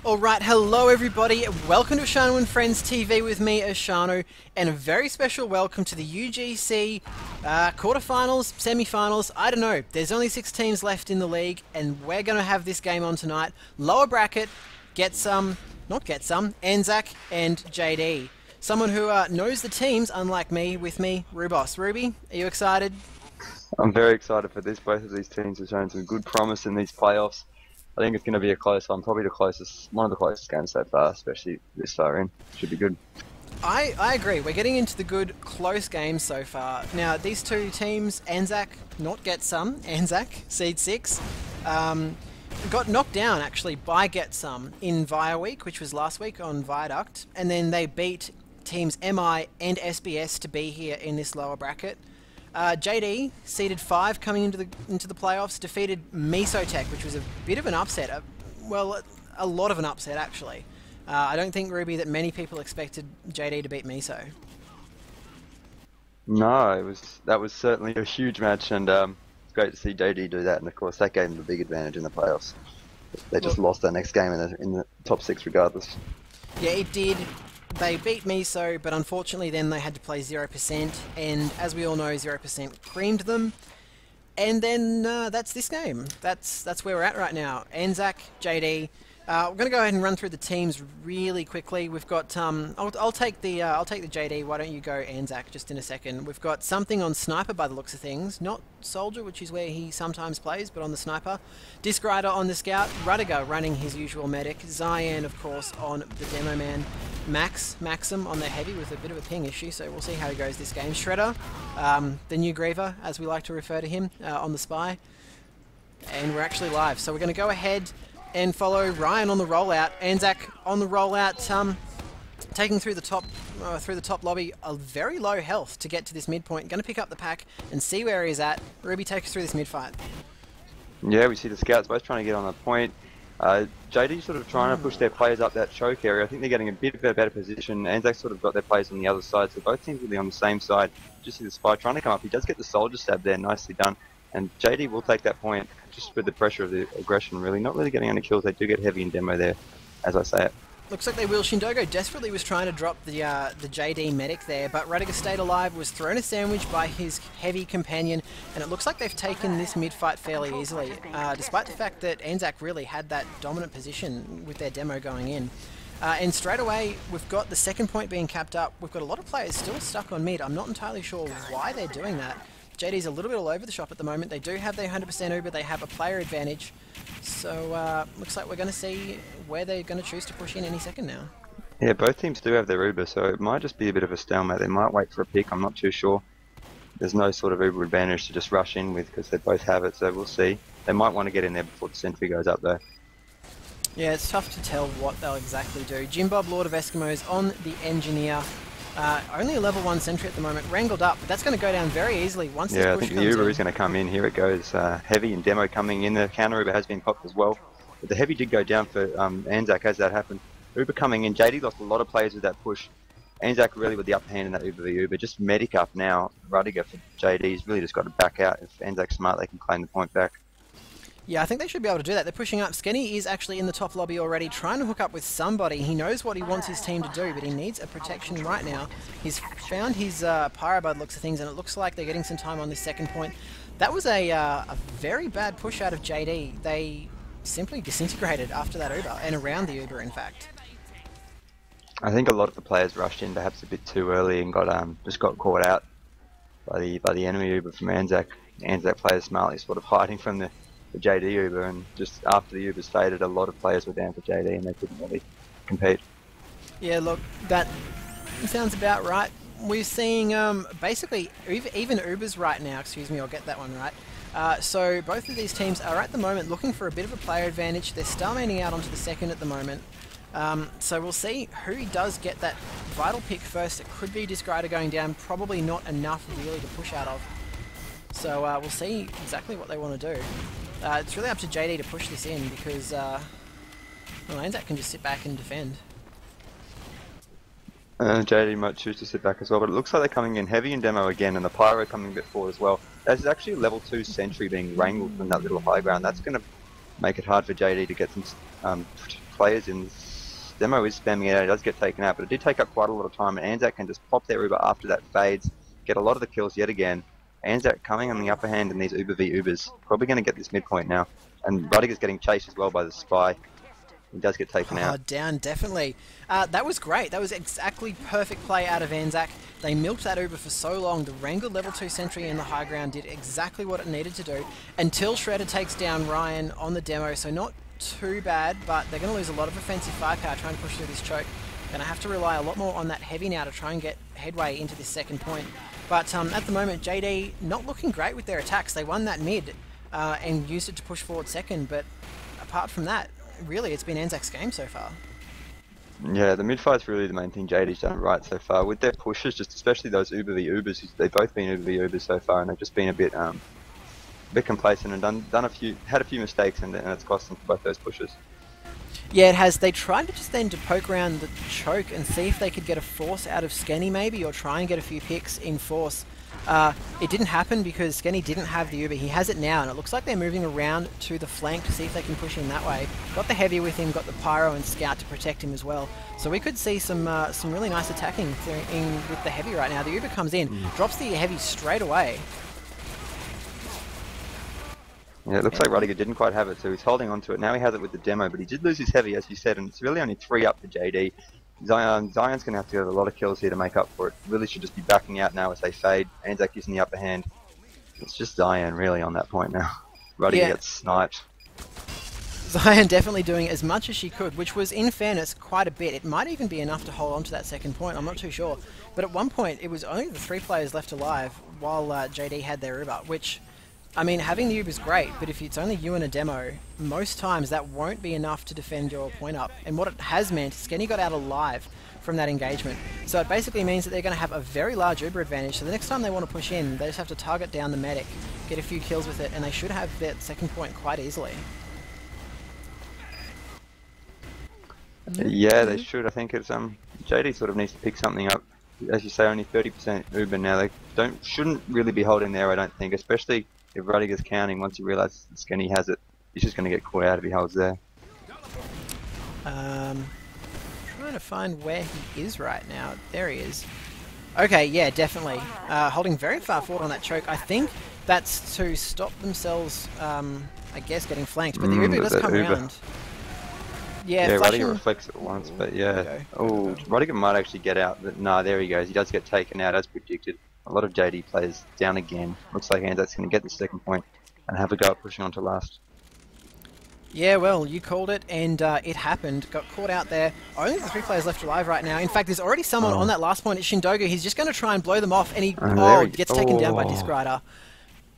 Alright, hello everybody, welcome to IshandFriendstv with me, Ishanu, and a very special welcome to the UGC quarterfinals, semi-finals, I don't know, there's only 6 teams left in the league, and we're going to have this game on tonight. Lower bracket, ANZAK and JD. Someone who knows the teams, unlike me, with me, Rubos. Ruby, are you excited? I'm very excited for this. Both of these teams have shown some good promise in these playoffs. I think it's going to be a close one, probably one of the closest games so far, especially this far in. Should be good. I agree. We're getting into the good, close games so far. Now, these two teams, ANZAK, ANZAK, seed 6, got knocked down, actually, by Get Some in Via Week, which was last week on Viaduct, and then they beat teams MI and SBS to be here in this lower bracket. JD, seeded 5 coming into the playoffs, defeated Mesotech, which was a bit of an upset. A lot of an upset, actually. I don't think, Ruby, that many people expected JD to beat Meso. No, that was certainly a huge match, and it's great to see JD do that. And of course, that gave them a big advantage in the playoffs. They just lost their next game in the top 6 regardless. Yeah, it did. They beat Meso, but unfortunately then they had to play 0%, and as we all know, 0% creamed them. And then that's this game. That's where we're at right now. ANZAK, JD. We're going to go ahead and run through the teams really quickly. We've got I'll take the JD. Why don't you go ANZAK just in a second? We've got something on Sniper by the looks of things, not Soldier, which is where he sometimes plays, but on the Sniper. Disc Rider on the Scout. Rudiger running his usual medic. Zayan, of course, on the Demo Man. Maxim on the Heavy with a bit of a ping issue, so we'll see how he goes this game. Shredder, the new Griever, as we like to refer to him, on the Spy. And we're actually live, so we're going to go ahead and follow Ryan on the rollout. ANZAK on the rollout, taking through the top lobby, a very low health to get to this midpoint. Going to pick up the pack and see where he's at. Ruby, take us through this mid fight. Yeah, we see the scouts both trying to get on the point. JD sort of trying to push their players up that choke area. I think they're getting a bit of a better position. ANZAK sort of got their players on the other side, so both teams will be on the same side. Just see the Spy trying to come up. He does get the Soldier stab there, nicely done. And JD will take that point just with the pressure of the aggression, really. Not really getting any kills. They do get heavy in demo there, as I say it. Looks like they will. Shindogo desperately was trying to drop the JD medic there, but Rudiger stayed alive, was thrown a sandwich by his heavy companion, and it looks like they've taken this mid-fight fairly easily, despite the fact that ANZAK really had that dominant position with their demo going in. And straight away, we've got the second point being capped up. We've got a lot of players still stuck on mid. I'm not entirely sure why they're doing that. JD's a little bit all over the shop at the moment. They do have their 100% Uber. They have a player advantage. So looks like we're going to see where they're going to choose to push in any second now. Yeah, both teams do have their Uber, so it might just be a bit of a stalemate. They might wait for a pick. I'm not too sure. There's no sort of Uber advantage to just rush in with because they both have it, so we'll see. They might want to get in there before the sentry goes up though. Yeah, it's tough to tell what they'll exactly do. Jimbob, Lord of Eskimos on the Engineer. Only a level 1 sentry at the moment, wrangled up, but that's going to go down very easily once this push comes in. Yeah, I think the Uber is going to come in. Here it goes. Heavy and Demo coming in. The counter Uber has been popped as well. But the Heavy did go down for ANZAK as that happened. Uber coming in. JD lost a lot of players with that push. ANZAK really with the upper hand in that Uber v Uber. Just medic up now. Rudiger for JD. He's really just got to back out. If ANZAK's smart, they can claim the point back. Yeah, I think they should be able to do that. They're pushing up. Skenny is actually in the top lobby already, trying to hook up with somebody. He knows what he wants his team to do, but he needs a protection right now. He's found his Pyro by the looks of things, and it looks like they're getting some time on this second point. That was a very bad push out of JD. They simply disintegrated after that Uber, and around the Uber, in fact. I think a lot of the players rushed in perhaps a bit too early and just got caught out by the enemy Uber from ANZAK. ANZAK players smartly sort of hiding from the JD Uber, and just after the Ubers faded, a lot of players were down for JD and they couldn't really compete. Yeah, look, that sounds about right. We're seeing basically even Ubers right now, excuse me, I'll get that one right. So both of these teams are at the moment looking for a bit of a player advantage. They're stalemating out onto the second at the moment. So we'll see who does get that vital pick first. It could be Disc Rider going down, probably not enough really to push out of. So we'll see exactly what they want to do. It's really up to JD to push this in because ANZAK can just sit back and defend. JD might choose to sit back as well, but it looks like they're coming in heavy in demo again, and the Pyro coming a bit forward as well. There's actually a level 2 sentry being wrangled from that little high ground. That's going to make it hard for JD to get some players in this demo is spamming it out. It does get taken out, but it did take up quite a lot of time, and ANZAK can just pop their Uber after that fades, get a lot of the kills yet again. ANZAK coming on the upper hand in these Uber v Ubers. Probably going to get this midpoint now. And Rudiger's getting chased as well by the spy. He does get taken out. Down, definitely. That was great. That was exactly perfect play out of ANZAK. They milked that Uber for so long. The Wrangler level 2 sentry in the high ground did exactly what it needed to do until Shredder takes down Ryan on the demo. So not too bad, but they're going to lose a lot of offensive firepower trying to push through this choke. Going to have to rely a lot more on that heavy now to try and get headway into this second point. But at the moment, JD not looking great with their attacks. They won that mid and used it to push forward second, but apart from that, really, it's been ANZAK's game so far. Yeah, the mid-fight's really the main thing JD's done right so far. With their pushes, just especially those Uber v Ubers, they've both been Uber v Ubers so far, and they've just been a bit complacent and had a few mistakes, and it's cost them for both those pushes. Yeah, it has. They tried to just then to poke around the choke and see if they could get a force out of Skenny maybe, or try and get a few picks in force. It didn't happen because Skenny didn't have the Uber. He has it now, and it looks like they're moving around to the flank to see if they can push in that way. Got the heavy with him, got the pyro and scout to protect him as well. So we could see some really nice attacking with the heavy right now. The Uber comes in, drops the heavy straight away. Yeah, it looks like Rudiger didn't quite have it, so he's holding on to it. Now he has it with the demo, but he did lose his heavy, as you said, and it's really only 3 up for JD. Zion's going to have to get a lot of kills here to make up for it. Really should just be backing out now as they fade. ANZAK using the upper hand. It's just Zion really on that point now. Rudiger gets sniped. Zion definitely doing as much as she could, which was, in fairness, quite a bit. It might even be enough to hold on to that second point, I'm not too sure. But at one point, it was only the 3 players left alive while JD had their Uber, which, I mean, having the Uber is great, but if it's only you in a demo, most times that won't be enough to defend your point up. And what it has meant, Skenny got out alive from that engagement. So it basically means that they're going to have a very large Uber advantage, so the next time they want to push in, they just have to target down the medic, get a few kills with it, and they should have that second point quite easily. Yeah, they should. I think it's JD sort of needs to pick something up. As you say, only 30% Uber now. They shouldn't really be holding there, I don't think, especially if Rudiger's counting. Once he realises Skenny has it, he's just going to get caught out if he holds there. Trying to find where he is right now. There he is. Okay, yeah, definitely. Holding very far forward on that choke. I think that's to stop themselves, I guess, getting flanked. But the Uber does come around. Yeah, Rudiger reflects it once, but yeah. Oh, Rudiger might actually get out, but nah, there he goes. He does get taken out as predicted. A lot of JD players down again. Looks like ANZAK's going to get the second point and have a go at pushing on to last. Yeah, well, you called it, and it happened. Got caught out there. Only the 3 players left alive right now. In fact, there's already someone on that last point. It's Shindogu. He's just going to try and blow them off, and he gets taken down by Disc Rider.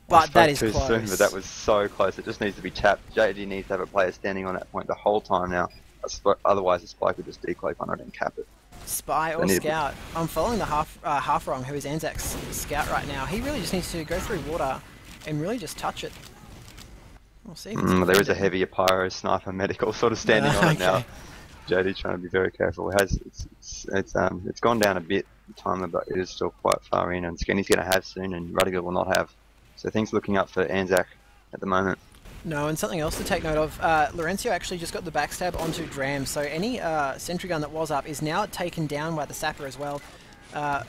But that is close. Soon, but that was so close. It just needs to be tapped. JD needs to have a player standing on that point the whole time now. Otherwise, the spike would just decloak on it and cap it. Spy or scout. I'm following the half wrong, who is ANZAK's scout right now. He really just needs to go through water and really just touch it. We'll see. There is a heavier pyro sniper medical sort of standing on it now. JD trying to be very careful. It's gone down a bit the time, but it is still quite far in, and Skenny's going to have soon, and Rudiger will not have. So things looking up for ANZAK at the moment. No, and something else to take note of, Laurencio actually just got the backstab onto Dram, so any sentry gun that was up is now taken down by the sapper as well. I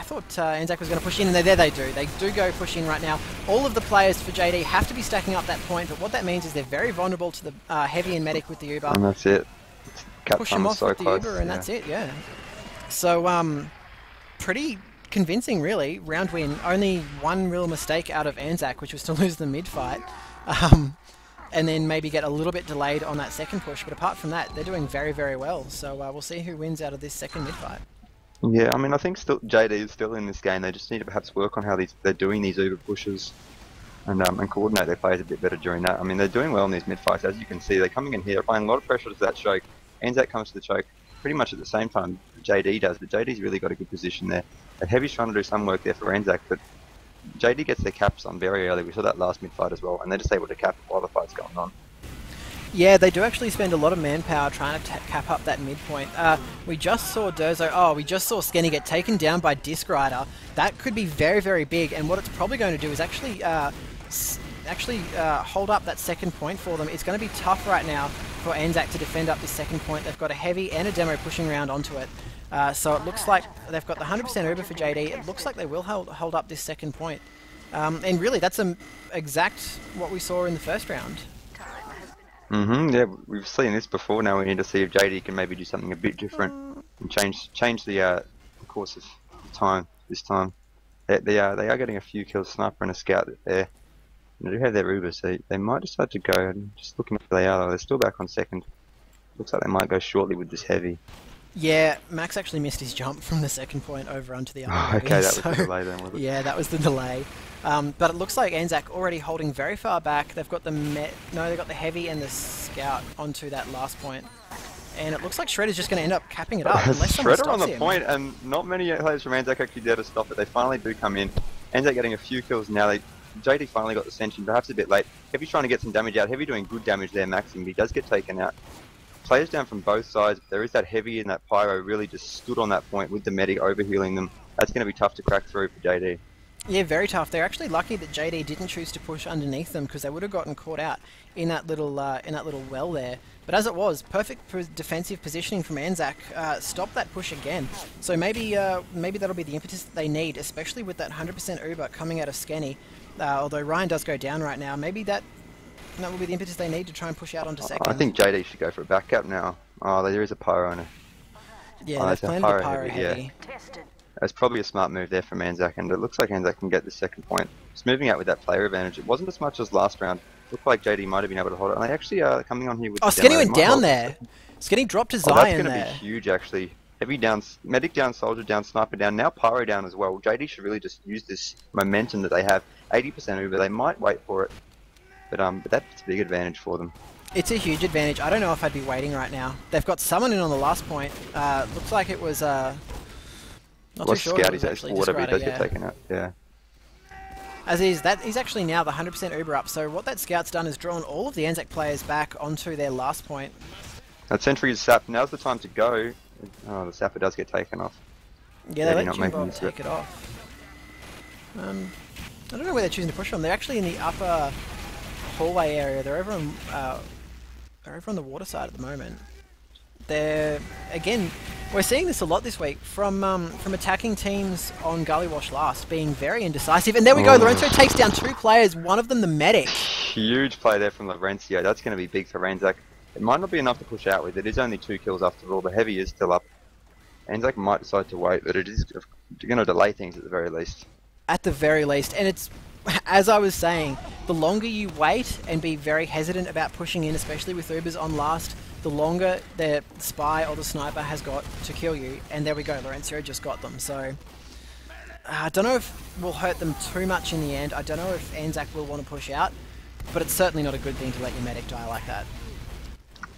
thought ANZAK was going to push in, and there they do. They do go push in right now. All of the players for JD have to be stacking up that point, but what that means is they're very vulnerable to the heavy and medic with the Uber. And that's it. Push them off with the Uber, and that's it, yeah. So, pretty convincing, really. Round win. Only one real mistake out of ANZAK, which was to lose the mid-fight. And then maybe get a little bit delayed on that second push. But apart from that, they're doing very, very well. So we'll see who wins out of this second mid-fight. Yeah, I mean, I think JD is still in this game. They just need to perhaps work on how they're doing these Uber pushes and coordinate their players a bit better during that. I mean, they're doing well in these mid-fights. As you can see, they're coming in here, applying a lot of pressure to that choke. ANZAK comes to the choke pretty much at the same time JD does, but JD's really got a good position there. And Heavy's trying to do some work there for ANZAK, but JD gets their caps on very early. We saw that last mid-fight as well, and they're just able to cap it while the fight's going on. Yeah, they do actually spend a lot of manpower trying to cap up that midpoint. We just saw we just saw Skenny get taken down by Disc Rider. That could be very, very big, and what it's probably going to do is actually actually hold up that second point for them. It's going to be tough right now for ANZAK to defend up this second point. They've got a heavy and a demo pushing around onto it. So it looks like they've got the 100% Uber for JD. It looks like they will hold up this second point. And really, that's exact what we saw in the first round. Yeah, we've seen this before. Now we need to see if JD can maybe do something a bit different and change the course of time this time. They are getting a few kills, sniper and a scout there. They do have their Uber, so they might decide to go. And just looking at where they are, they're still back on second. Looks like they might go shortly with this heavy. Yeah, Max actually missed his jump from the second point over onto the other. Okay, that was the delay then, was it? Yeah, that was the delay. But it looks like ANZAK already holding very far back. They've got they've got the heavy and the scout onto that last point. And it looks like Shredder's just going to end up capping it up unless someone Shredder on stops the him. point, and not many players from ANZAK actually dare to stop it. They finally do come in. ANZAK getting a few kills now. JD finally got the sentry, perhaps a bit late. Heavy's trying to get some damage out. Heavy doing good damage there, maxing, but he does get taken out. Players down from both sides. There is that heavy and that pyro really just stood on that point with the medic overhealing them. That's going to be tough to crack through for JD. Yeah, very tough. They're actually lucky that JD didn't choose to push underneath them because they would have gotten caught out in that little well there. But as it was, perfect defensive positioning from ANZAK stopped that push again. So maybe that'll be the impetus that they need, especially with that 100% Uber coming out of Skenny. Although Ryan does go down right now, maybe that will be the impetus they need to try and push out onto second. I think JD should go for a backup now. Oh, there is a pyro on it. Yeah, they've planted a pyro heavy. Yeah. It's probably a smart move there from ANZAK, and it looks like ANZAK can get the second point. Just moving out with that player advantage. It wasn't as much as last round. Looked like JD might have been able to hold it. And they actually are coming on here with. Oh, Skenny went down there. Skenny dropped his Zion there. That's going to be huge, actually. Heavy down, medic down, soldier down, sniper down. Now pyro down as well. JD should really just use this momentum that they have. 80% Uber. They might wait for it, but that's a big advantage for them. It's a huge advantage. I don't know if I'd be waiting right now. They've got someone in on the last point. Looks like it was not too sure. Scout, he's actually water, but he does get taken out. Yeah. As is, he's actually now the 100% Uber up. So what that scout's done is drawn all of the ANZAK players back onto their last point. That sentry is sapped. Now's the time to go. Oh, the sapper does get taken off. Yeah, they let Jimbo take it off. I don't know where they're choosing to push from. They're actually in the upper hallway area. They're over on the water side at the moment. Again, we're seeing this a lot this week from attacking teams on Gullywash last, being very indecisive. And there we go, Lorenzo takes down two players, one of them the medic. Huge play there from Lorenzo. That's going to be big for ANZAK. It might not be enough to push out with. It is only 2 kills after all. The heavy is still up. ANZAK might decide to wait, but it is going to delay things at the very least. At the very least, and it's, as I was saying, the longer you wait and be very hesitant about pushing in, especially with Ubers on last, the longer the spy or the sniper has got to kill you. And there we go, Lorenzo just got them. So I don't know if we'll hurt them too much in the end. I don't know if ANZAK will want to push out, but it's certainly not a good thing to let your medic die like that.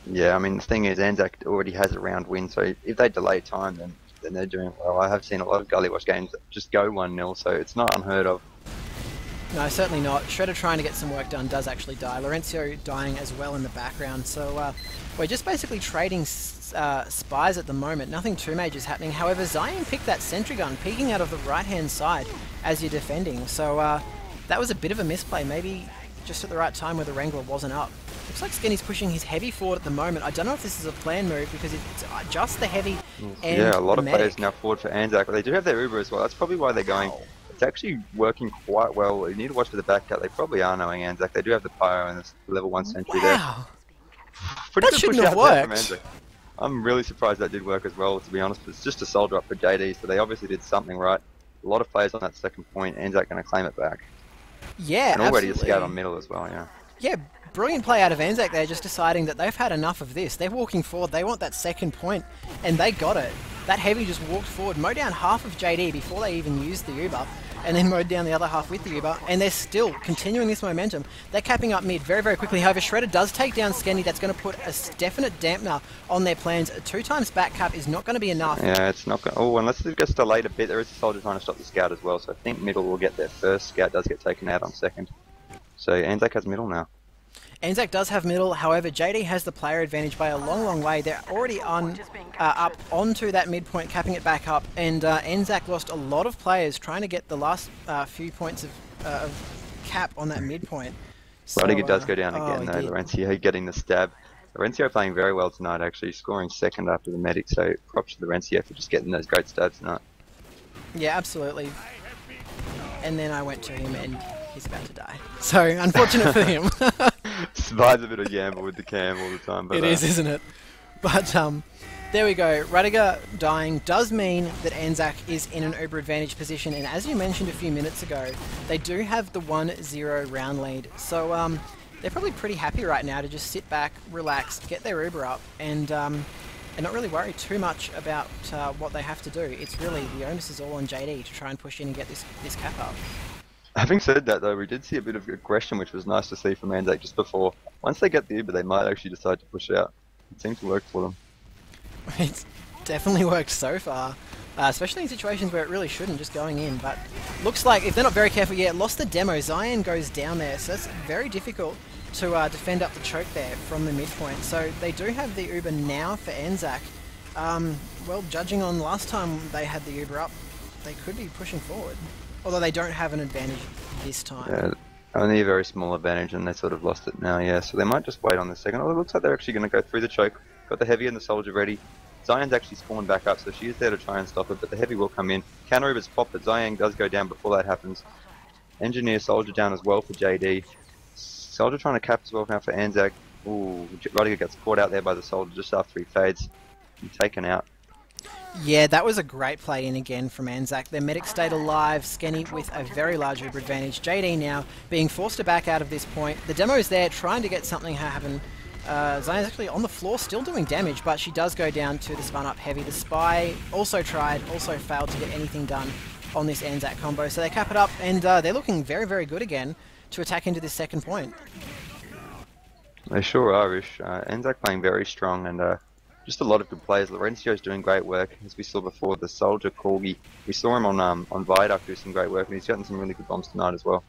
Yeah, I mean, the thing is, ANZAK already has a round win, so if they delay time, then they're doing well. I have seen a lot of Gullywash games that just go 1-0, so it's not unheard of. No, certainly not. Shredder trying to get some work done does actually die. Lorenzo dying as well in the background. So we're just basically trading spies at the moment. Nothing too major is happening. However, Zion picked that sentry gun, peeking out of the right-hand side as you're defending. So that was a bit of a misplay. Maybe just at the right time where the Wrangler wasn't up. Looks like Skinny's pushing his heavy forward at the moment. I don't know if this is a plan move because it's just the heavy and yeah, a lot of medic. players now forward for ANZAK. They do have their Uber as well. That's probably why they're going. It's actually working quite well. You need to watch for the back cut. They probably are knowing ANZAK. They do have the pyro and the level 1 sentry there. Pretty that shouldn't have worked. I'm really surprised that did work as well, to be honest. But it's just a soldier up for JD, so they obviously did something right. A lot of players on that second point. ANZAK going to claim it back. Yeah, and already absolutely. a scout on middle as well, yeah. Yeah, brilliant play out of ANZAK there, just deciding that they've had enough of this. They're walking forward, they want that second point, and they got it. That heavy just walked forward, mowed down half of JD before they even used the Uber, and then mowed down the other half with the Uber, and they're still continuing this momentum. They're capping up mid very, very quickly. However, Shredder does take down Skenny. That's going to put a definite dampener on their plans. 2 times back cap is not going to be enough. Yeah, it's not going to... Oh, unless it gets delayed a bit, there is a soldier trying to stop the scout as well, so I think middle will get there first. Scout does get taken out on second. So ANZAK has middle now. ANZAK does have middle, however JD has the player advantage by a long, long way. They're already up onto that midpoint, capping it back up, and ANZAK lost a lot of players trying to get the last few points of cap on that midpoint. So, Rudiger does go down oh, again he though. did. Lorenzo getting the stab. Lorenzo playing very well tonight, actually scoring second after the medic. So props to Lorenzo for just getting those great stabs tonight. Yeah, absolutely. And then I went to him and he's about to die. So, unfortunate for him. Survives a bit of gamble with the cam all the time. But, It is, isn't it? But, there we go. Rudiger dying does mean that ANZAK is in an uber advantage position, and as you mentioned a few minutes ago, they do have the 1-0 round lead. So, they're probably pretty happy right now to just sit back, relax, get their uber up, and not really worry too much about what they have to do. It's really, the onus is all on JD to try and push in and get this cap up. Having said that though, we did see a bit of aggression, which was nice to see from ANZAK just before. Once they get the uber, they might actually decide to push out. It seems to work for them. It's definitely worked so far, especially in situations where it really shouldn't, just going in. But looks like, if they're not very careful, yeah, lost the demo. Zion goes down there, so that's very difficult to defend up the choke there from the midpoint. So they do have the uber now for ANZAK. Well, judging on last time they had the uber up, they could be pushing forward. Although they don't have an advantage this time. Yeah, only a very small advantage, and they sort of lost it now, yeah. So they might just wait on the second. Oh, it looks like they're actually going to go through the choke. Got the heavy and the soldier ready. Zion's actually spawned back up, so she is there to try and stop it, but the heavy will come in. Counter uber's popped, but Zion does go down before that happens. Engineer soldier down as well for JD. Soldier trying to cap as well now for ANZAK. Ooh, Rudiger gets caught out there by the soldier just after he fades and taken out. Yeah, that was a great play in again from ANZAK. Their medic stayed alive, Skenny with a very large uber advantage. JD now being forced to back out of this point. The demo's there, trying to get something happen. Zion's actually on the floor, still doing damage, but she does go down to the spun up heavy. The spy also tried, also failed to get anything done on this ANZAK combo. So they cap it up, and they're looking very, very good again to attack into this second point. They sure are, Ish. ANZAK playing very strong, and just a lot of good players. Lorenzio's doing great work, as we saw before. The soldier Corgi, we saw him on Viaduct do some great work, and he's gotten some really good bombs tonight as well.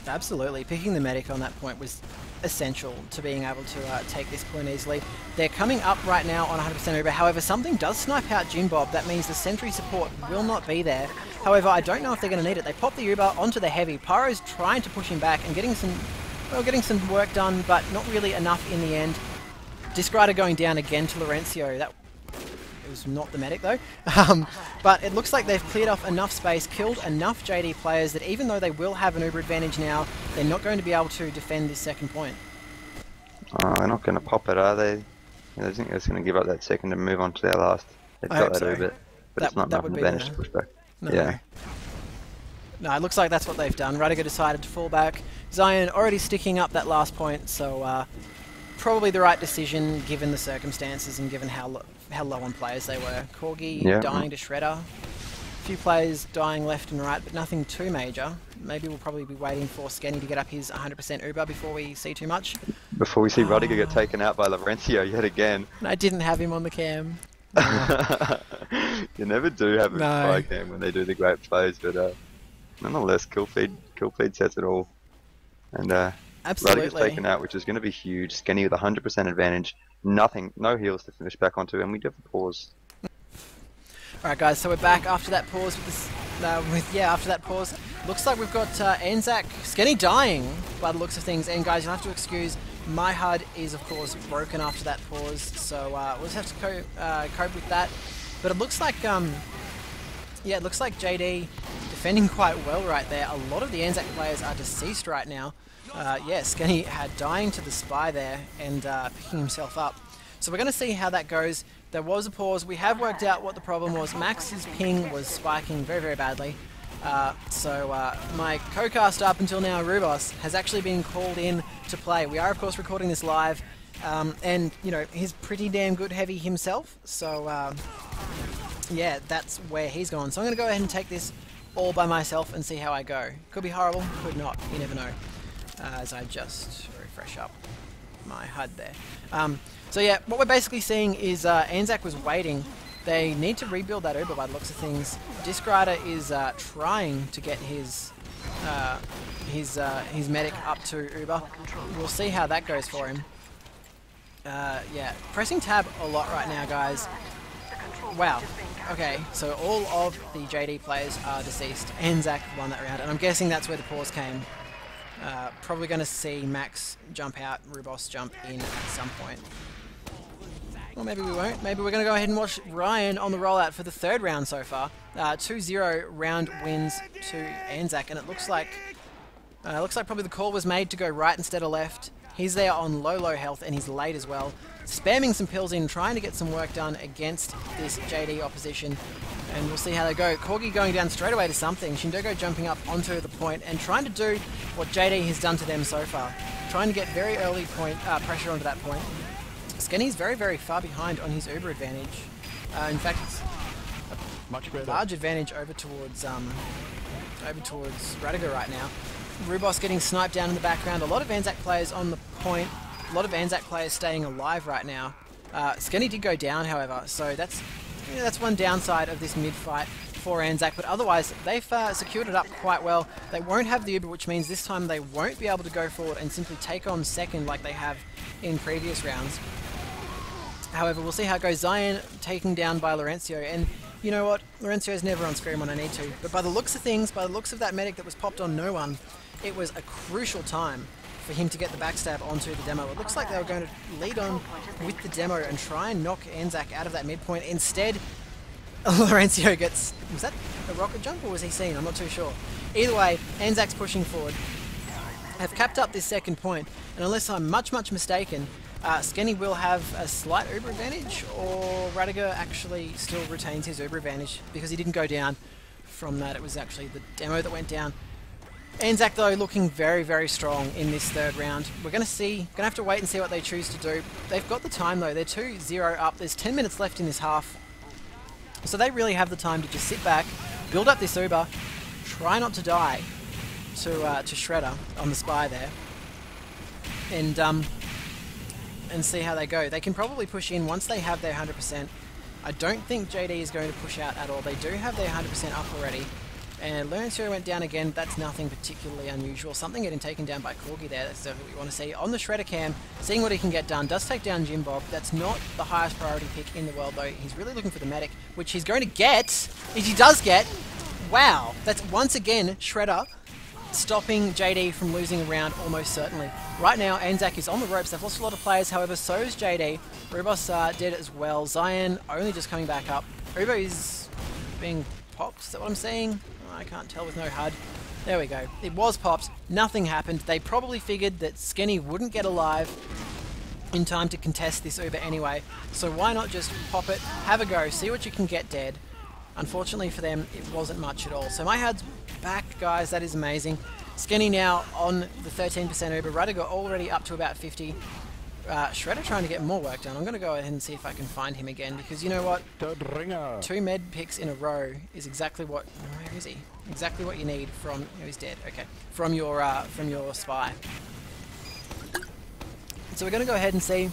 Absolutely, picking the medic on that point was essential to being able to take this point easily. They're coming up right now on 100% uber. However, something does snipe out Jim Bob. That means the sentry support will not be there. However, I don't know if they're going to need it. They pop the uber onto the heavy. Pyro's trying to push him back and getting some work done, but not really enough in the end. Discrider going down again to Lorenzo. That was not the medic though. But it looks like they've cleared off enough space, killed enough JD players that even though they will have an uber advantage now, they're not going to be able to defend this second point. They're not going to pop it, are they? Yeah, I think they're going to give up that second and move on to their last. They've got that uber, but it's not enough advantage to push back. No. Yeah. No, it looks like that's what they've done. Rudiger decided to fall back. Zion already sticking up that last point, so probably the right decision given the circumstances and given how low on players they were. Corgi dying to Shredder. A few players dying left and right, but nothing too major. Maybe we'll probably be waiting for Skenny to get up his 100% uber before we see too much. Before we see Rudiger get taken out by Lorenzo yet again. And I didn't have him on the cam. You never do have a spy cam when they do the great plays, but nonetheless, kill feed sets it all. And absolutely. Rudiger's taken out, which is going to be huge. Skenny with 100% advantage. No heals to finish back onto, and we do have a pause. Alright guys, so we're back after that pause with this, after that pause. Looks like we've got ANZAK, Skenny dying by the looks of things, and guys, you'll have to excuse, my HUD is of course broken after that pause, so we'll just have to cope with that. But it looks like, it looks like JD defending quite well right there. A lot of the ANZAK players are deceased right now. Skenny had dying to the spy there and picking himself up. So we're going to see how that goes. There was a pause. We have worked out what the problem was. Max's ping was spiking very, very badly. My co-cast up until now, Rubos, has actually been called in to play. We are, of course, recording this live. And, you know, he's pretty damn good heavy himself. So, yeah, that's where he's gone. So I'm going to go ahead and take this all by myself and see how I go. Could be horrible, could not. You never know. As I just refresh up my HUD there. So yeah, what we're basically seeing is ANZAK was waiting. They need to rebuild that uber by the looks of things. Discrider is trying to get his medic up to uber. We'll see how that goes for him. Pressing tab a lot right now, guys. Wow. Okay, so all of the JD players are deceased. ANZAK won that round, and I'm guessing that's where the pause came. Probably going to see Max jump out, Rubos jump in at some point. Or maybe we won't. Maybe we're going to go ahead and watch Ryan on the rollout for the third round so far. 2-0 round wins to ANZAK, and it looks like probably the call was made to go right instead of left. He's there on low health, and he's late as well. Spamming some pills in, trying to get some work done against this JD opposition. And we'll see how they go. Corgi going down straight away to something. Shindogo jumping up onto the point and trying to do what JD has done to them so far. Trying to get very early point pressure onto that point. Skenny's very far behind on his Uber advantage. In fact, it's a large advantage over towards Radigo right now. Rubos getting sniped down in the background. A lot of ANZAK players on the point. A lot of ANZAK players staying alive right now. Skenny did go down, however, so that's one downside of this mid-fight for ANZAK, but otherwise they've secured it up quite well. They won't have the Uber, which means this time they won't be able to go forward and simply take on second like they have in previous rounds. However, we'll see how it goes. Zion taken down by Laurencio, and you know what? Laurencio's never on screen when I need to, but by the looks of things, by the looks of that medic that was popped on no one, it was a crucial time for him to get the backstab onto the demo. It looks like they were going to lead on with the demo and try and knock ANZAK out of that midpoint. Instead, Laurencio gets... Was that a rocket jump or was he seen? I'm not too sure. Either way, ANZAK's pushing forward. Have capped up this second point, and unless I'm much mistaken, Skenny will have a slight Uber advantage, or Radiger actually still retains his Uber advantage because he didn't go down from that. It was actually the demo that went down. ANZAK though looking very strong in this third round. We're gonna have to wait and see what they choose to do. They've got the time though. They're 2-0 up. There's 10 minutes left in this half, so they really have the time to just sit back, build up this Uber, try not to die to Shredder on the spy there, and see how they go. They can probably push in once they have their 100%. I don't think JD is going to push out at all. They do have their 100% up already. And Laurencio went down again. That's nothing particularly unusual. Something getting taken down by Corgi there. That's what we want to see. On the Shredder cam, seeing what he can get done. Does take down Jim Bob. That's not the highest priority pick in the world, though. He's really looking for the medic, which he's going to get. If he does get, wow. That's once again Shredder stopping JD from losing a round almost certainly. Right now, ANZAK is on the ropes. They've lost a lot of players. However, so is JD. Rubos dead as well. Zion only just coming back up. Uber is being popped. Is that what I'm saying? I can't tell with no HUD. There we go. It was popped. Nothing happened. They probably figured that Skenny wouldn't get alive in time to contest this Uber anyway. So why not just pop it, have a go, see what you can get dead. Unfortunately for them, it wasn't much at all. So my HUD's back, guys. That is amazing. Skenny now on the 13% Uber. Radigo already up to about 50. Shredder trying to get more work done. I'm going to go ahead and see if I can find him again, because you know what? 2 med picks in a row is exactly what... Where is he? Exactly what you need from... Oh, he's dead. Okay. From your spy. So we're going to go ahead and see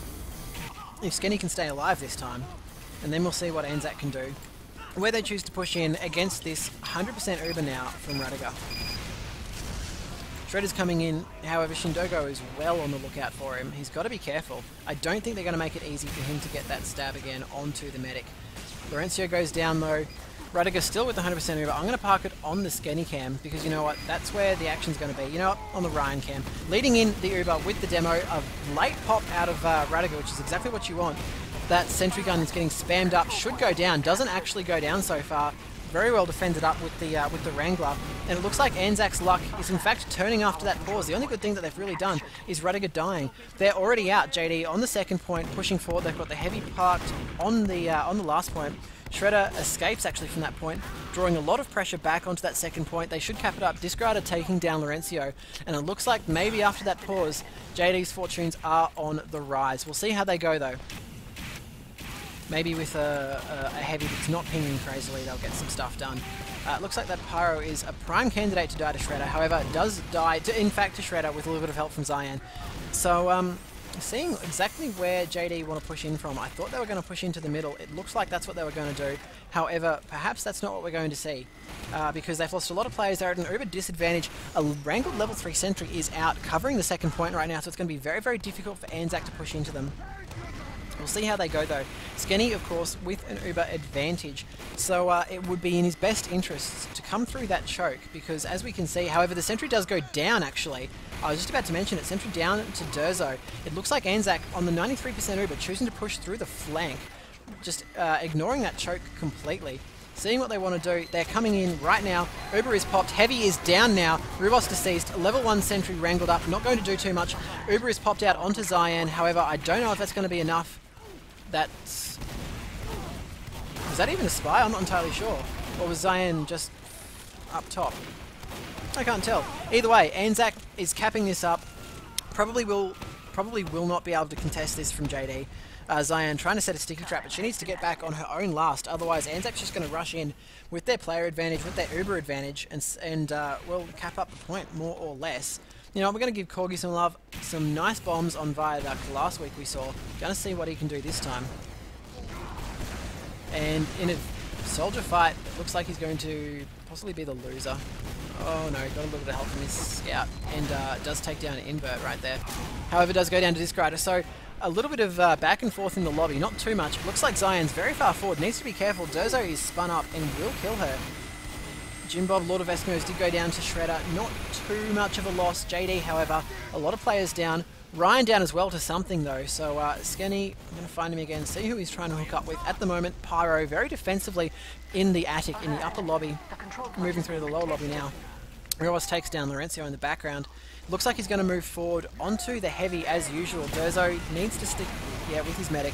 if Skenny can stay alive this time, and then we'll see what ANZAK can do. Where they choose to push in against this 100% Uber now from Radiger. Shredder's coming in, however Shindogo is well on the lookout for him. He's got to be careful. I don't think they're going to make it easy for him to get that stab again onto the medic. Laurencio goes down though. Radiger still with the 100% Uber. I'm going to park it on the Skenny cam because you know what? That's where the action's going to be. You know what? On the Ryan cam. Leading in the Uber with the demo. A late pop out of Radiger, which is exactly what you want. That sentry gun is getting spammed up. Should go down. Doesn't actually go down so far. Very well defended up with the Wrangler, and it looks like ANZAK's luck is in fact turning after that pause. The only good thing that they've really done is Radiger dying. They're already out. JD on the second point, pushing forward. They've got the heavy parked on the last point. Shredder escapes actually from that point, drawing a lot of pressure back onto that second point. They should cap it up. Discarded taking down Laurencio, and it looks like maybe after that pause, JD's fortunes are on the rise. We'll see how they go though. Maybe with a heavy that's not pinging crazily, they'll get some stuff done. Looks like that Pyro is a prime candidate to die to Shredder. However, does die, in fact, to Shredder with a little bit of help from Zion. So, seeing exactly where JD want to push in from, I thought they were going to push into the middle. It looks like that's what they were going to do. However, perhaps that's not what we're going to see. Because they've lost a lot of players. They're at an Uber disadvantage. A wrangled level 3 sentry is out, covering the second point right now. So it's going to be very difficult for ANZAK to push into them. We'll see how they go though. Skenny, of course, with an Uber advantage. So it would be in his best interests to come through that choke, because as we can see, however, the sentry does go down, actually. I was just about to mention it, sentry down to Durzo. It looks like ANZAK on the 93% Uber choosing to push through the flank, just ignoring that choke completely. Seeing what they want to do, they're coming in right now. Uber is popped, Heavy is down now, Rubos deceased, level 1 sentry wrangled up, not going to do too much. Uber is popped out onto Zayan, however, I don't know if that's going to be enough. That's... Was that even a spy? I'm not entirely sure. Or was Zayan just up top? I can't tell. Either way, ANZAK is capping this up. Probably will not be able to contest this from JD. Zayan trying to set a sticky trap, but she needs to get back on her own last. Otherwise, ANZAK's just going to rush in with their player advantage, with their Uber advantage, and will cap up the point more or less. You know, we're going to give Corgi some love. Some nice bombs on Viaduct last week we saw. Going to see what he can do this time. And in a soldier fight, it looks like he's going to possibly be the loser. Oh no, got a little bit of help from his scout, and does take down an invert right there. However, does go down to Disc Rider, so a little bit of back and forth in the lobby, not too much. Looks like Zayan's very far forward, needs to be careful. Durzo is spun up and will kill her. Jim Bob, Lord of Eskimos, did go down to Shredder, not too much of a loss. JD, however, a lot of players down. Ryan down as well to something though, so Skenny, I'm going to find him again, see who he's trying to hook up with. At the moment, Pyro very defensively in the attic, in the upper lobby, moving through the lower lobby now. Rios takes down Laurencio in the background. Looks like he's going to move forward onto the Heavy as usual. Durzo needs to stick with his medic.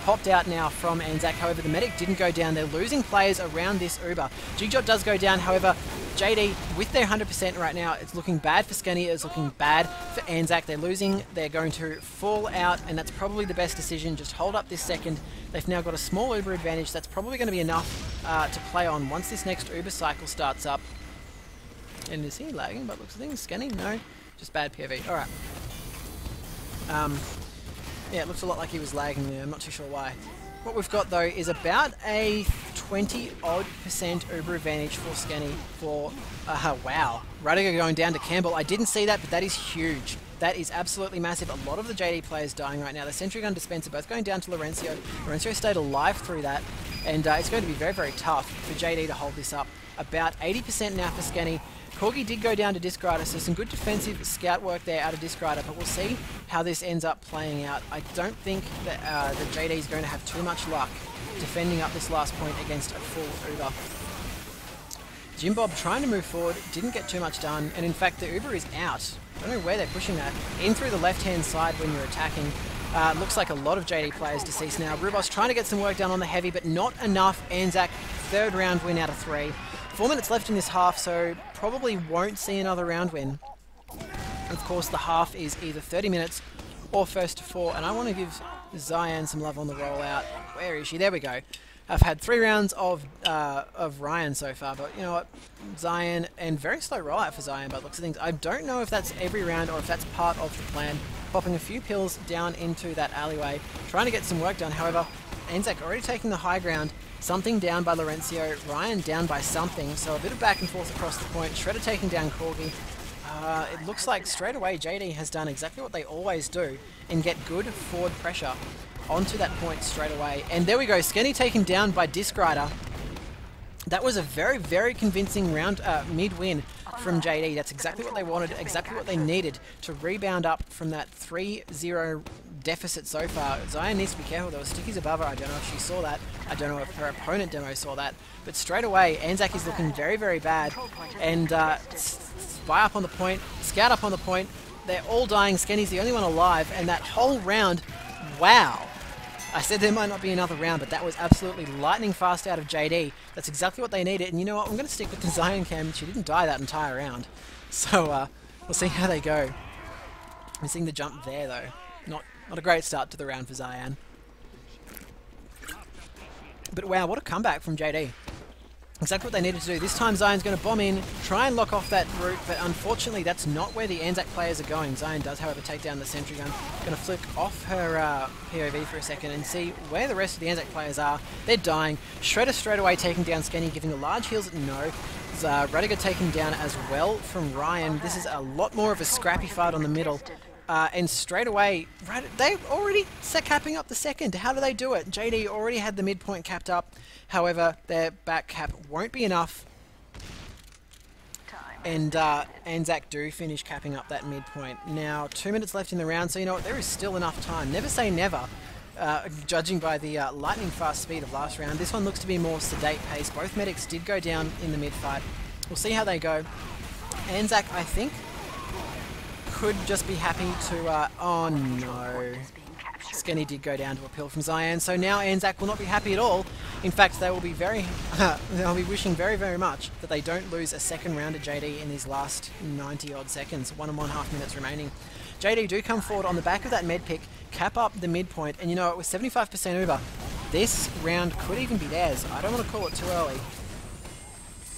Popped out now from ANZAK, however the medic didn't go down. They're losing players around this Uber. Jigjot does go down, however JD with their 100% right now, it's looking bad for Skenny, it's looking bad for ANZAK. They're losing, they're going to fall out, and that's probably the best decision. Just hold up this second. They've now got a small Uber advantage. That's probably going to be enough to play on once this next Uber cycle starts up. And is he lagging? But looks like Skenny? No, just bad POV. Alright. Yeah, it looks a lot like he was lagging there. I'm not too sure why. What we've got though is about a 20-odd% Uber advantage for Skenny for, wow. Radiga going down to Campbell. I didn't see that, but that is huge. That is absolutely massive. A lot of the JD players dying right now. The Sentry Gun Dispenser both going down to Laurencio. Laurencio stayed alive through that, and it's going to be very, very tough for JD to hold this up. About 80% now for Skenny. Corgi did go down to Disc Rider, so some good defensive scout work there out of Disc Rider, but we'll see how this ends up playing out. I don't think that the JD is going to have too much luck defending up this last point against a full Uber. Jim Bob trying to move forward, didn't get too much done, and in fact the Uber is out. I don't know where they're pushing that. In through the left-hand side when you're attacking. Looks like a lot of JD players deceased now. Rubos trying to get some work done on the Heavy, but not enough. ANZAK, third round win out of 3. 4 minutes left in this half, so probably won't see another round win. Of course, the half is either 30 minutes or first to 4, and I want to give Zayan some love on the rollout. Where is she? There we go. I've had 3 rounds of Ryan so far, but you know what? Zayan, and very slow rollout for Zayan by the looks of things. I don't know if that's every round or if that's part of the plan. Popping a few pills down into that alleyway, trying to get some work done. However, ANZAK already taking the high ground. Something down by Laurencio, Ryan down by something, so a bit of back and forth across the point. Shredder taking down Corgi. It looks like straight away JD has done exactly what they always do and get good forward pressure onto that point straight away. And there we go, Skenny taken down by Disc Rider. That was a very, very convincing round mid-win from JD. That's exactly what they wanted, exactly what they needed to rebound up from that 3-0 deficit so far. Zayan needs to be careful. There were stickies above her. I don't know if she saw that. I don't know if her opponent demo saw that. But straight away, ANZAK is looking very, very bad. And spy up on the point, scout up on the point. They're all dying. Skenny's the only one alive. And that whole round, wow. I said there might not be another round, but that was absolutely lightning fast out of JD. That's exactly what they needed. And you know what? I'm going to stick with the Zayan cam. She didn't die that entire round. So we'll see how they go. Missing the jump there, though. Not a great start to the round for Zayan. But wow, what a comeback from JD. Exactly what they needed to do. This time Zayan's going to bomb in, try and lock off that route, but unfortunately that's not where the ANZAK players are going. Zayan does, however, take down the sentry gun. Going to flick off her POV for a second and see where the rest of the ANZAK players are. They're dying. Shredder straight away taking down Skenny, giving the large heals. No. Radiga taken down as well from Ryan. This is a lot more of a scrappy fight on the middle. And straight away, right, they've already capping up the second. How do they do it? JD already had the midpoint capped up. However, their back cap won't be enough. And ANZAK do finish capping up that midpoint. Now, 2 minutes left in the round, so you know what, there is still enough time. Never say never, judging by the lightning fast speed of last round. This one looks to be more sedate pace. Both medics did go down in the mid-fight. We'll see how they go. ANZAK, I think, could just be happy to... oh no. Skenny did go down to a pill from Zion, so now ANZAK will not be happy at all. In fact, they will be they'll be wishing very, very much that they don't lose a second round to JD in these last 90-odd seconds, 1.5 minutes remaining. JD do come forward on the back of that med pick, cap up the midpoint, and you know, it was 75% Uber. This round could even be theirs. I don't want to call it too early,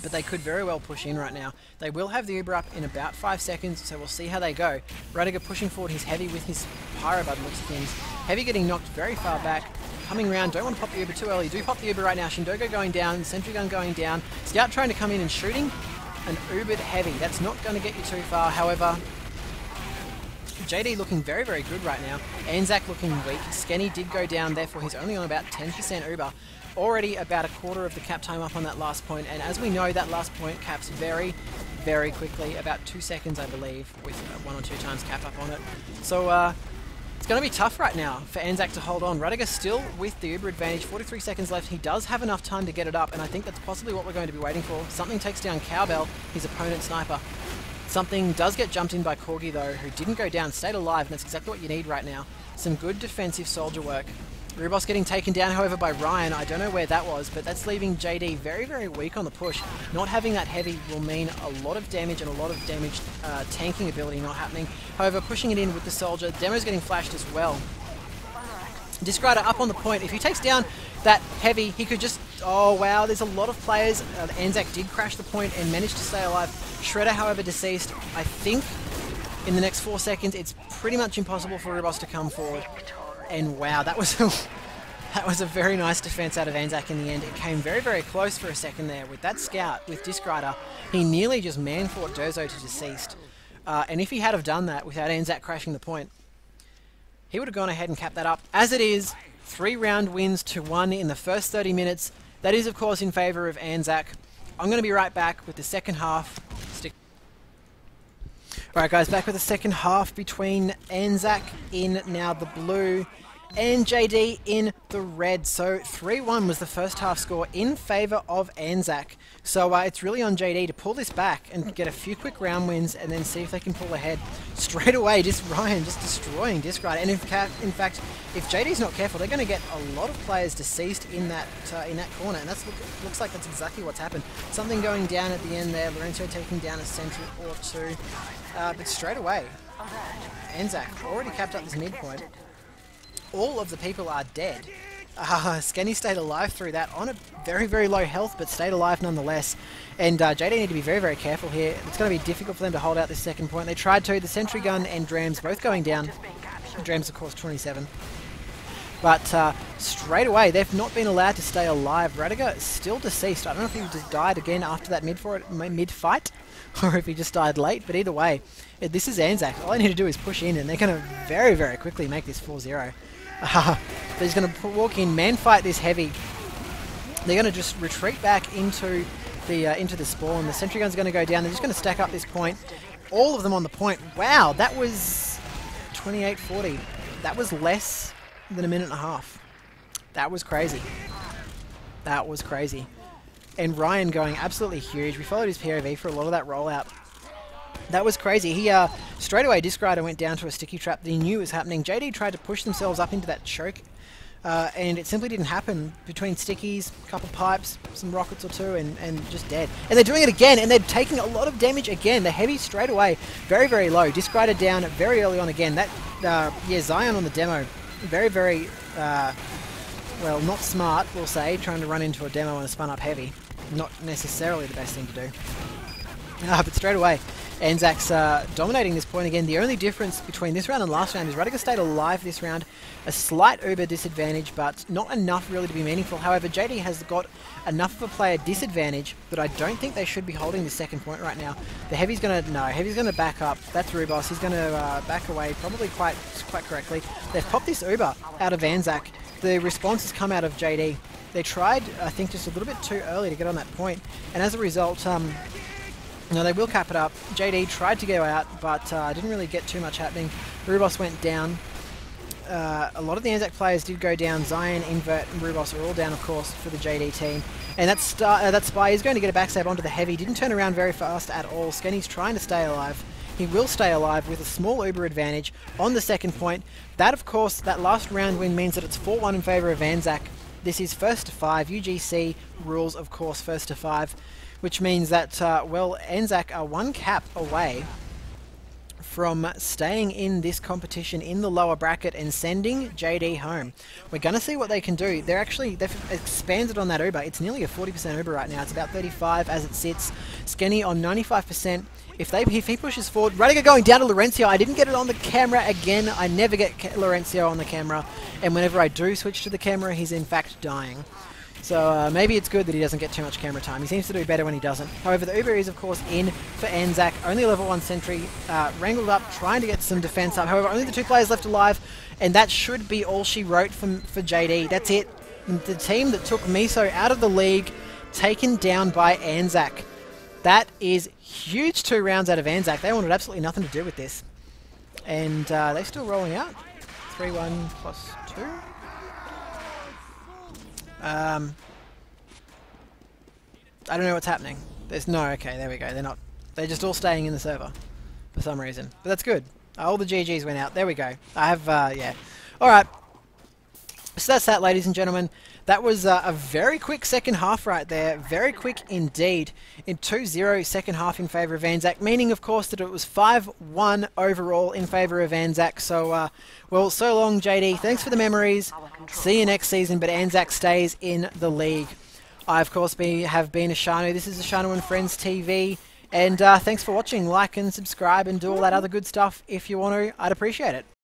but they could very well push in right now. They will have the Uber up in about 5 seconds, so we'll see how they go. Rudiger pushing forward his Heavy with his Pyro by the looks of things. Heavy getting knocked very far back. Coming around, don't want to pop the Uber too early. Do pop the Uber right now. Shindogo going down, Sentry Gun going down. Scout trying to come in and shooting. An Ubered Heavy. That's not going to get you too far, however. JD looking very, very good right now. ANZAK looking weak. Skenny did go down, therefore he's only on about 10% Uber. Already about a quarter of the cap time up on that last point, and as we know, that last point caps very, very quickly, about 2 seconds I believe, with 1 or 2 times cap up on it. So it's going to be tough right now for ANZAK to hold on. Rudiger still with the Uber advantage, 43 seconds left. He does have enough time to get it up, and I think that's possibly what we're going to be waiting for. Something takes down Cowbell, his opponent sniper. Something does get jumped in by Corgi though, who didn't go down, stayed alive, and that's exactly what you need right now. Some good defensive soldier work. Rubos getting taken down, however, by Ryan. I don't know where that was, but that's leaving JD very, very weak on the push. Not having that Heavy will mean a lot of damage and a lot of damage tanking ability not happening. However, pushing it in with the soldier, Demo's getting flashed as well. Discrider up on the point. If he takes down that Heavy, he could just... Oh, wow, there's a lot of players. ANZAK did crash the point and managed to stay alive. Shredder, however, deceased. I think in the next 4 seconds, it's pretty much impossible for Rubos to come forward. And wow, that was a very nice defense out of ANZAK in the end. It came very, very close for a second there with that scout, with Discrider. He nearly just man-fought Durzo to deceased. And if he had have done that without ANZAK crashing the point, he would have gone ahead and capped that up. As it is, 3 round wins to 1 in the first 30 minutes. That is, of course, in favour of ANZAK. I'm going to be right back with the second half. Alright guys, back with the second half between ANZAK in now the blue and JD in the red. So 3-1 was the first half score in favour of ANZAK. So it's really on JD to pull this back and get a few quick round wins and then see if they can pull ahead. Straight away, just Ryan just destroying Discrider. And in fact, if JD's not careful, they're going to get a lot of players deceased in that corner. And that's looks like that's exactly what's happened. Something going down at the end there. Lorenzo taking down a sentry or two. But straight away, ANZAK already capped up this midpoint. All of the people are dead. Skenny stayed alive through that on a very, very low health, but stayed alive nonetheless. And JD need to be very, very careful here. It's going to be difficult for them to hold out this second point. They tried to. The Sentry Gun and Drams both going down. Drams, of course, 27. But straight away, they've not been allowed to stay alive. Rudiger is still deceased. I don't know if he just died again after that mid-fight, or if he just died late, but either way, this is ANZAK. All they need to do is push in, and they're going to very, very quickly make this 4-0. They're just going to walk in, man-fight this Heavy. They're going to just retreat back into the spawn. The Sentry Gun's going to go down. They're just going to stack up this point. All of them on the point. Wow, that was 28-40. That was less than a minute and a half. That was crazy. That was crazy. And Ryan going absolutely huge. We followed his POV for a lot of that rollout. That was crazy. He straight away, Discrider went down to a sticky trap that he knew was happening. JD tried to push themselves up into that choke, and it simply didn't happen. Between stickies, a couple pipes, some rockets or two, and just dead. And they're doing it again, and they're taking a lot of damage again. The Heavy straight away, very, very low. Discrider down very early on again. That, yeah, Zion on the demo, very, very, well, not smart, we'll say, trying to run into a demo on a spun-up Heavy. Not necessarily the best thing to do. But straight away, ANZAK's dominating this point again. The only difference between this round and last round is Rudiger stayed alive this round. A slight Uber disadvantage, but not enough really to be meaningful. However, JD has got enough of a player disadvantage that I don't think they should be holding the second point right now. The Heavy's going to... No, Heavy's going to back up. That's Rubos. He's going to back away probably quite correctly. They've popped this Uber out of ANZAK. The response has come out of JD. They tried, I think, just a little bit too early to get on that point, and as a result... no, they will cap it up. JD tried to go out, but didn't really get too much happening. Rubos went down. A lot of the ANZAK players did go down. Zion, Invert, and Rubos are all down, of course, for the JD team. And that Spy is going to get a backstab onto the Heavy. Didn't turn around very fast at all. Skenny's trying to stay alive. He will stay alive with a small Uber advantage on the second point. That, of course, that last round win means that it's 4-1 in favour of ANZAK. This is first to 5. UGC rules, of course, first to 5. Which means that, well, ANZAK are one cap away from staying in this competition in the lower bracket and sending JD home. We're going to see what they can do. They've expanded on that Uber. It's nearly a 40% Uber right now. It's about 35 as it sits. Skenny on 95%. If he pushes forward, Rudiger going down to Laurencio. I didn't get it on the camera again. I never get Laurencio on the camera. And whenever I do switch to the camera, he's in fact dying. So maybe it's good that he doesn't get too much camera time. He seems to do better when he doesn't. However, the Uber is, of course, in for ANZAK. Only a level 1 sentry. Wrangled up, trying to get some defense up. However, only the 2 players left alive. And that should be all she wrote for JD. That's it. The team that took Miso out of the league, taken down by ANZAK. That is huge 2 rounds out of ANZAK. They wanted absolutely nothing to do with this. And they're still rolling out. 3-1 plus 2. I don't know what's happening. Okay, there we go. They're just all staying in the server for some reason. But that's good. All the GGs went out. There we go. I have, yeah. Alright. So that's that, ladies and gentlemen. That was a very quick second half right there. Very quick indeed. In 2-0 second half in favour of ANZAK. Meaning, of course, that it was 5-1 overall in favour of ANZAK. So, well, so long, JD. Thanks for the memories. See you next season, but ANZAK stays in the league. I, of course, have been Ishanu. This is IshandFriendstv. And thanks for watching. Like and subscribe and do all that other good stuff if you want to. I'd appreciate it.